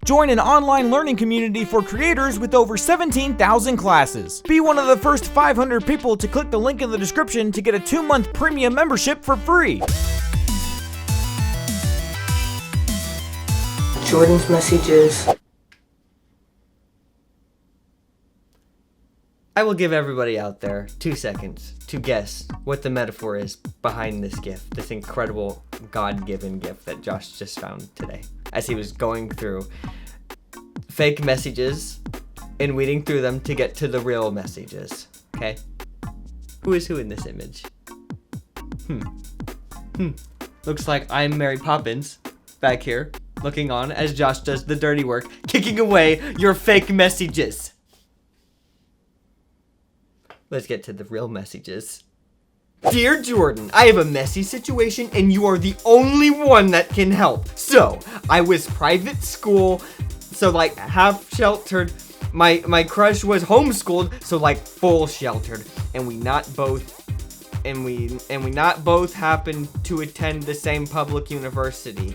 Join an online learning community for creators with over 17,000 classes. Be one of the first 500 people to click the link in the description to get a 2-month premium membership for free. Jordan's messages. I will give everybody out there 2 seconds to guess what the metaphor is behind this gift, this incredible God-given gift that Josh just found today as he was going through fake messages and weeding through them to get to the real messages. Okay? Who is who in this image? Looks like I'm Mary Poppins back here looking on as Josh does the dirty work, kicking away your fake messages. Let's get to the real messages. Dear Jordan, I have a messy situation and you are the only one that can help. So, I was private school, so like half sheltered. My crush was homeschooled, so like full sheltered. And we not both happen to attend the same public university.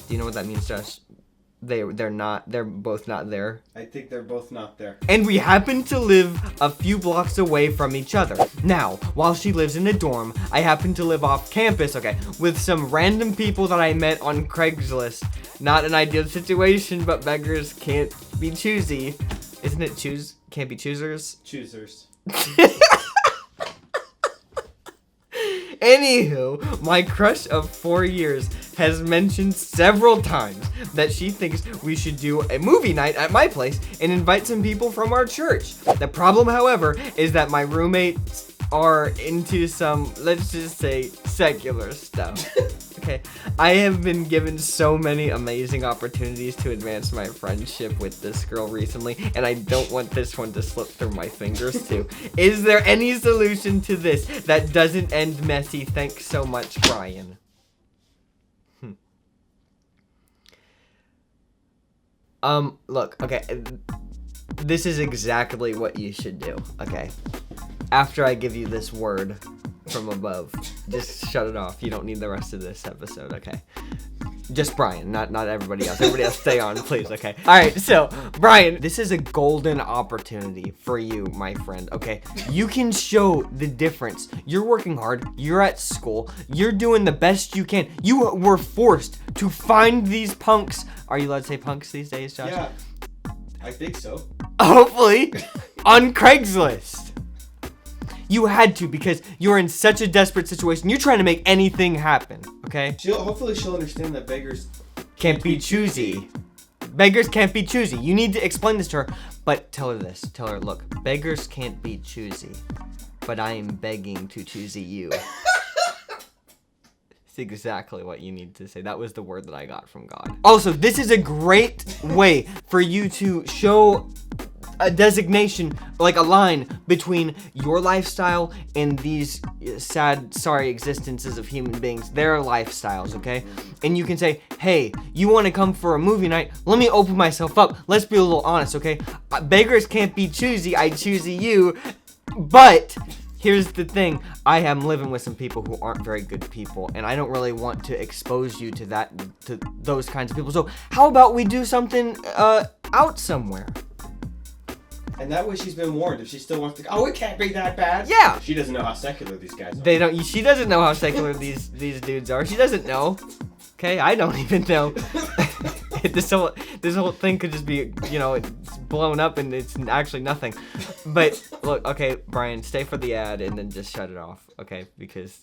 Do you know what that means, Josh? They're both not there. I think they're both not there. And we happen to live a few blocks away from each other. Now, while she lives in a dorm, I happen to live off campus, with some random people that I met on Craigslist. Not an ideal situation, but beggars can't be choosy. Isn't it can't be choosers? Choosers. Anywho, my crush of 4 years has mentioned several times that she thinks we should do a movie night at my place and invite some people from our church. The problem, however, is that my roommates are into some, let's just say, secular stuff. Okay, I have been given so many amazing opportunities to advance my friendship with this girl recently, and I don't want this one to slip through my fingers too. Is there any solution to this that doesn't end messy? Thanks so much, Brian. Look, okay, this is exactly what you should do, okay? After I give you this word from above, just shut it off. You don't need the rest of this episode, okay? Just Brian, not everybody else. Everybody else stay on, please, okay? Alright, so, Brian, this is a golden opportunity for you, my friend, okay? You can show the difference. You're working hard, you're at school, you're doing the best you can. You were forced to find these punks. Are you allowed to say punks these days, Josh? Yeah, I think so. Hopefully, on Craigslist. You had to because you're in such a desperate situation. You're trying to make anything happen, okay? Hopefully she'll understand that beggars can't be choosy. Beggars can't be choosy. You need to explain this to her, but tell her this. Tell her, look, beggars can't be choosy, but I am begging to choosy you. It's exactly what you need to say. That was the word that I got from God. Also, this is a great way for you to show a designation, like a line between your lifestyle and these sad, sorry existences of human beings, their lifestyles, okay? And you can say, hey, you want to come for a movie night? Let me open myself up. Let's be a little honest, okay? Beggars can't be choosy. I choosy you. But here's the thing. I am living with some people who aren't very good people, and I don't really want to expose you to those kinds of people. So how about we do something out somewhere? And that way she's been warned. If she still wants to, it can't be that bad. Yeah. She doesn't know how secular these guys are. They don't. She doesn't know how secular these dudes are. She doesn't know. Okay, I don't even know. This whole thing could just be, it's blown up and it's actually nothing. But look, okay, Brian, stay for the ad and then just shut it off, okay? Because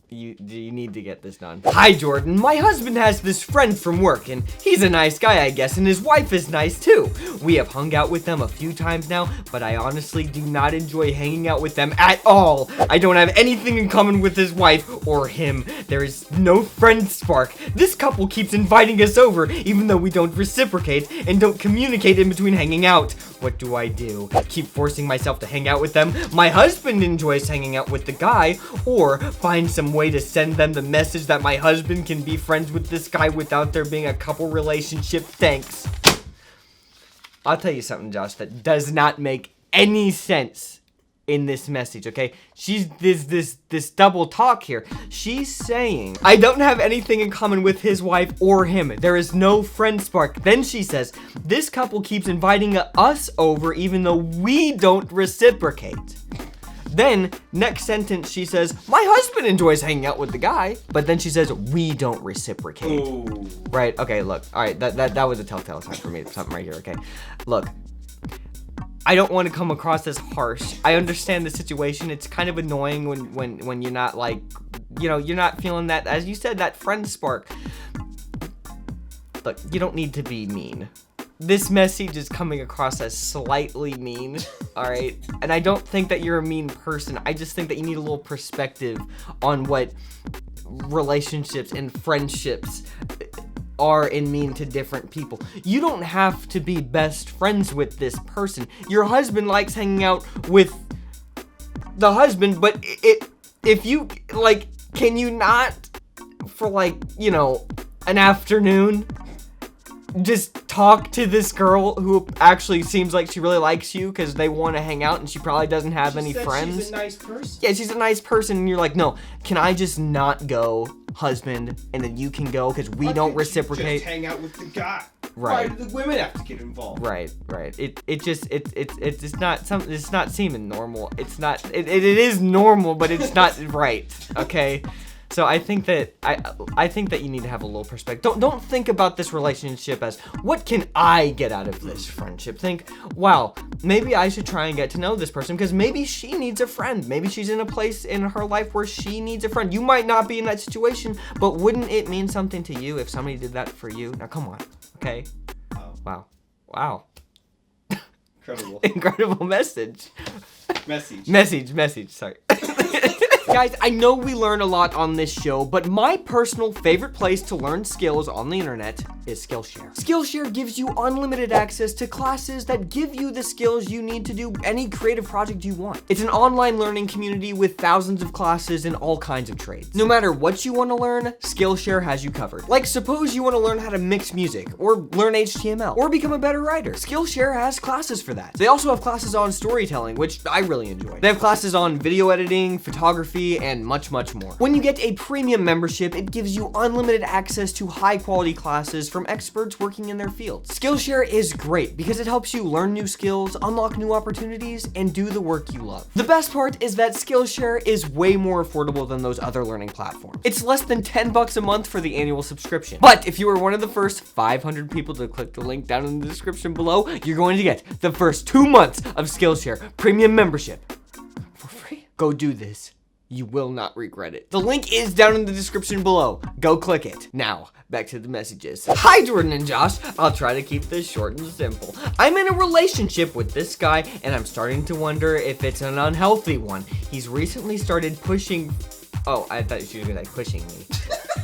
you need to get this done. Hi, Jordan. My husband has this friend from work, and he's a nice guy, I guess, and his wife is nice, too. We have hung out with them a few times now, but I honestly do not enjoy hanging out with them at all. I don't have anything in common with his wife or him. There is no friend spark. This couple keeps inviting us over, even though we don't reciprocate and don't communicate in between hanging out. What do I do? Keep forcing myself to hang out with them? My husband enjoys hanging out with the guy, or find some way to send them the message that my husband can be friends with this guy without there being a couple relationship. Thanks. I'll tell you something, Josh, that does not make any sense in this message, okay? She's this double talk here. She's saying, I don't have anything in common with his wife or him. There is no friend spark. Then she says, this couple keeps inviting us over even though we don't reciprocate. Then, next sentence, she says, my husband enjoys hanging out with the guy. But then she says, we don't reciprocate. Ooh. Right, okay, look. All right, that was a telltale sign for me. Something right here, okay? Look, I don't want to come across as harsh. I understand the situation. It's kind of annoying when you're not like, you know, you're not feeling that, as you said, that friend spark. Look, you don't need to be mean. This message is coming across as slightly mean, all right? And I don't think that you're a mean person. I just think that you need a little perspective on what relationships and friendships are and mean to different people. You don't have to be best friends with this person. Your husband likes hanging out with the husband, but if you, like, can you not, for like, you know, an afternoon, just talk to this girl who actually seems like she really likes you because they want to hang out and she probably doesn't have any friends. She's a nice person. Yeah, she's a nice person, and you're like, no, can I just not go, husband, and then you can go because we don't reciprocate. Just hang out with the guy. Right. Why do the women have to get involved? Right. It's not seeming normal. It is normal, but it's not right. Okay. So I think that I think that you need to have a little perspective. Don't think about this relationship as what can I get out of this friendship. Think, wow, maybe I should try and get to know this person because maybe she needs a friend. Maybe she's in a place in her life where she needs a friend. You might not be in that situation, but wouldn't it mean something to you if somebody did that for you? Now come on, okay? Wow. Incredible. Incredible message. Message. Sorry. Guys, I know we learn a lot on this show, but my personal favorite place to learn skills on the internet is Skillshare. Skillshare gives you unlimited access to classes that give you the skills you need to do any creative project you want. It's an online learning community with thousands of classes in all kinds of trades. No matter what you want to learn, Skillshare has you covered. Like, suppose you want to learn how to mix music, or learn HTML, or become a better writer. Skillshare has classes for that. They also have classes on storytelling, which I really enjoy. They have classes on video editing, photography, and much more. When you get a premium membership, it gives you unlimited access to high quality classes from experts working in their fields. Skillshare is great because it helps you learn new skills, unlock new opportunities, and do the work you love. The best part is that Skillshare is way more affordable than those other learning platforms. It's less than $10 a month for the annual subscription. But if you are one of the first 500 people to click the link down in the description below, you're going to get the first 2 months of Skillshare premium membership for free. Go do this. You will not regret it. The link is down in the description below. Go click it. Now, back to the messages. Hi, Jordan and Josh. I'll try to keep this short and simple. I'm in a relationship with this guy, and I'm starting to wonder if it's an unhealthy one. He's recently started pushing... Oh, I thought she was gonna say pushing me.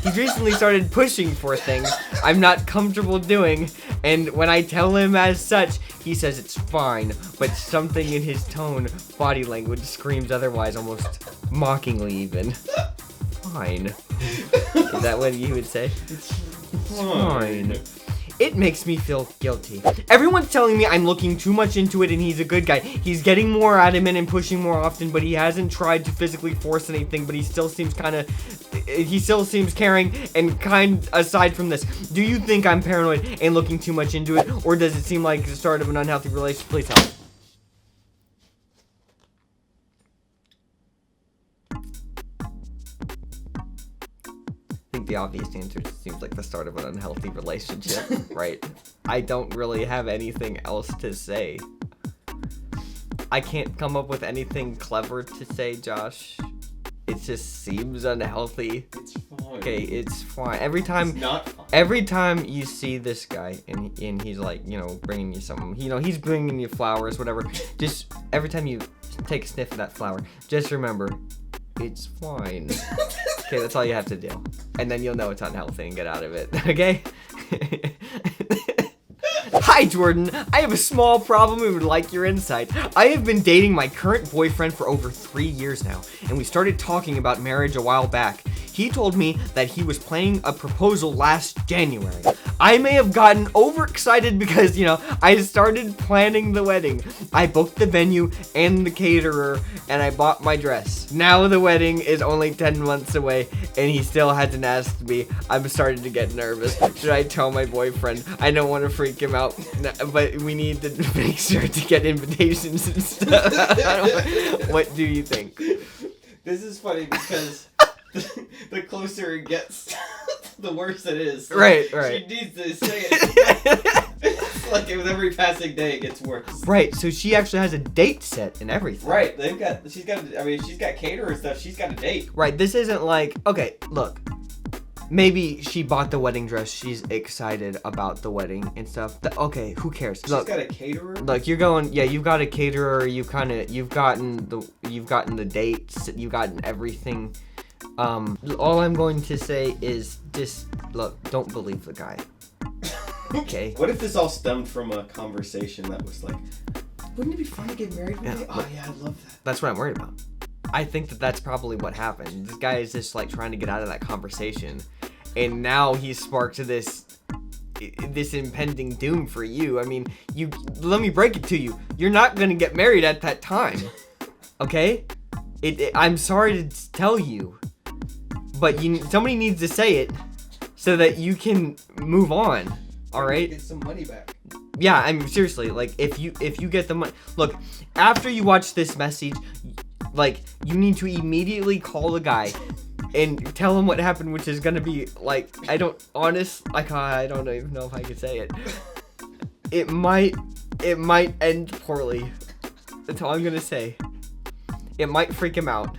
He's recently started pushing for things I'm not comfortable doing, and when I tell him as such, he says it's fine, but something in his tone, body language screams otherwise, almost mockingly even. Fine. Is that what you would say? It's fine. It makes me feel guilty. Everyone's telling me I'm looking too much into it and he's a good guy. He's getting more adamant and pushing more often, but he hasn't tried to physically force anything, but he still seems caring and kind aside from this. Do you think I'm paranoid and looking too much into it, or does it seem like the start of an unhealthy relationship? Please help. I think the obvious answer seems like the start of an unhealthy relationship, right? I don't really have anything else to say. I can't come up with anything clever to say, Josh. It just seems unhealthy. It's fine. Okay, it's fine. Every time, it's not fine. Every time you see this guy and he's like, you know, bringing you something, you know, he's bringing you flowers, whatever. Just every time you take a sniff of that flower, just remember, it's fine. Okay, that's all you have to do. And then you'll know it's unhealthy and get out of it, okay? Hi, Jordan. I have a small problem and would like your insight. I have been dating my current boyfriend for over 3 years now, and we started talking about marriage a while back. He told me that he was planning a proposal last January. I may have gotten overexcited because, you know, I started planning the wedding. I booked the venue and the caterer, and I bought my dress. Now the wedding is only 10 months away, and he still hasn't asked me. I'm starting to get nervous. Should I tell my boyfriend? I don't want to freak him out, but we need to make sure to get invitations and stuff. What do you think? This is funny because the closer it gets, the worse it is. So Right. She needs to say it. It's like with every passing day, it gets worse. Right. So she actually has a date set and everything. Right. She's got caterer and stuff. She's got a date. Right. This isn't like, okay, look. Maybe she bought the wedding dress. She's excited about the wedding and stuff. Okay, who cares? Look, she's got a caterer. Look, you're going. Yeah, you've got a caterer. You've gotten the dates. You've gotten everything. All I'm going to say is just look. Don't believe the guy. Okay. What if this all stemmed from a conversation that was like, wouldn't it be fun to get married one day? Oh yeah, I love that. That's what I'm worried about. I think that's probably what happened. This guy is just like trying to get out of that conversation, and now he's sparked this impending doom for you. I mean, let me break it to you. You're not gonna get married at that time, okay? I'm sorry to tell you, but somebody needs to say it so that you can move on. All right? Get some money back. Yeah, I mean seriously, like if you get the money, look, after you watch this message. Like, you need to immediately call the guy and tell him what happened, which is gonna be, like, I don't even know if I can say it. It might end poorly. That's all I'm gonna say. It might freak him out.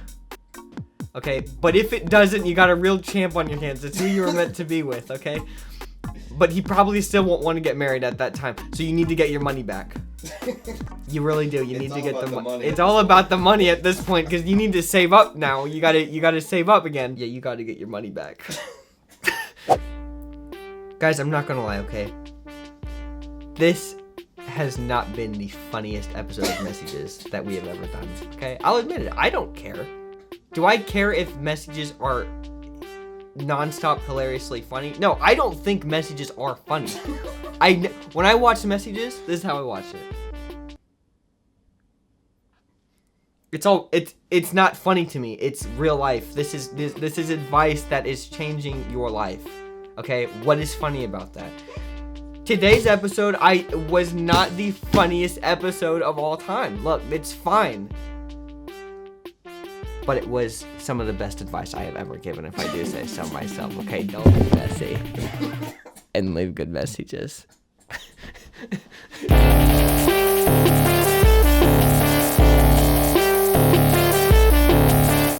Okay? But if it doesn't, you got a real champ on your hands. It's who you were meant to be with, okay? But he probably still won't want to get married at that time, so you need to get your money back. You really do. You need to get the money. It's all about the money at this point because you need to save up now. You gotta save up again. Yeah, you gotta get your money back. Guys, I'm not gonna lie, okay? This has not been the funniest episode of Messages that we have ever done. Okay, I'll admit it. I don't care. Do I care if messages are non-stop hilariously funny? No, I don't think messages are funny. When I watch messages, this is how I watch it. It's not funny to me. It's real life. This is advice that is changing your life. Okay, what is funny about that? Today's episode was not the funniest episode of all time. Look, it's fine. But it was some of the best advice I have ever given, if I do say so myself. Okay, don't be messy. And leave good messages.